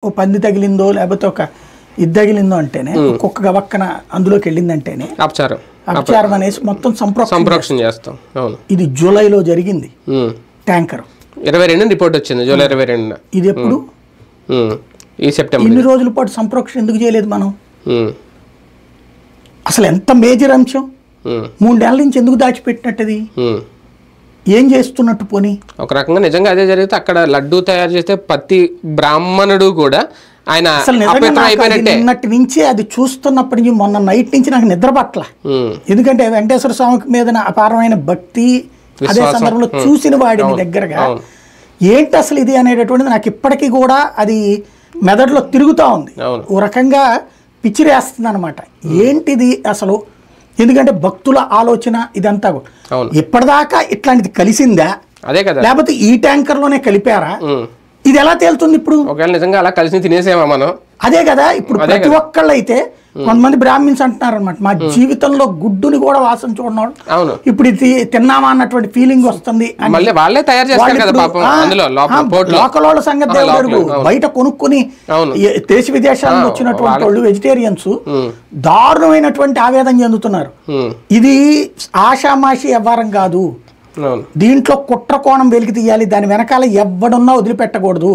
ఓ పంది తగిలిందో లేకపోతే ఒక ఇది తగిలిందో అంటేనే కుక్క గవక్కన అందులోకి వెళ్ళిందంటేనే అపచారం అనేసి మొత్తం సంప్రోక్షణ చేస్తాం. ఇది జూలైలో జరిగింది. ట్యాంకర్ 22 రిపోర్ట్ వచ్చింది, జూలై 22. ఇది ఎప్పుడు ఈ సెప్టెంబర్. ఇన్ని రోజుల పాటు సంప్రోక్షణ ఎందుకు చేయలేదు మనం? అసలు ఎంత మేజర్ అంశం, 3 ఏళ్ల నుంచి ఎందుకు దాచిపెట్టినట్టుది? ఏం చేస్తున్నట్టు? పోనీ ఒక రకంగా నిజంగా అదే జరిగితే అక్కడ లడ్డూ తయారు చేస్తే ప్రతి బ్రాహ్మణుడు కూడా ఆయన నిన్నటి నుంచి అది చూస్తున్నప్పటి నుంచి మొన్న నైట్ నుంచి నాకు నిద్ర పట్ల. ఎందుకంటే వెంకటేశ్వర స్వామికి మీద అపారమైన భక్తి, అదే సందర్భంలో చూసిన వాడిని దగ్గరగా ఏంటి అసలు ఇది అనేటటువంటిది నాకు ఇప్పటికీ కూడా అది మెదడులో తిరుగుతూ ఉంది. ఓ రకంగా పిచ్చిరేస్తుంది అనమాట. ఏంటిది అసలు? ఎందుకంటే భక్తుల ఆలోచన ఇదంతా ఇప్పటిదాకా ఇట్లాంటిది కలిసిందా, లేకపోతే ఈ ట్యాంకర్ లోనే కలిపారా? ఇది ఎలా తేలుతుంది ఇప్పుడు? ఒకవేళ నిజంగా అలా కలిసి తినేసేమా మనం? అదే కదా. ఇప్పుడు ప్రతి ఒక్కళ్ళు అయితే కొంతమంది బ్రాహ్మిన్స్ అంటున్నారు అనమాట, మా జీవితంలో గుడ్డుని కూడా వాసన చూడడం, ఇప్పుడు ఇది తిన్నామా అన్నటువంటి ఫీలింగ్ వస్తుంది. లోకల్ వాళ్ళ సంగతి దేవుడు, బయట కొనుక్కొని దేశ విదేశాలకు వచ్చినటువంటి వాళ్ళు వెజిటేరియన్స్ దారుణమైనటువంటి ఆవేదన చెందుతున్నారు. ఇది ఆషామాషి వ్యవహారం కాదు. దీంట్లో కుట్ర కోణం వెలికి తీయాలి. దాని వెనకాల ఎవడున్నా వదిలిపెట్టకూడదు.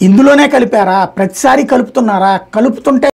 ఇందులోనే కలిపారా? ప్రతిసారి కలుపుతున్నారా? కలుపుతుంటే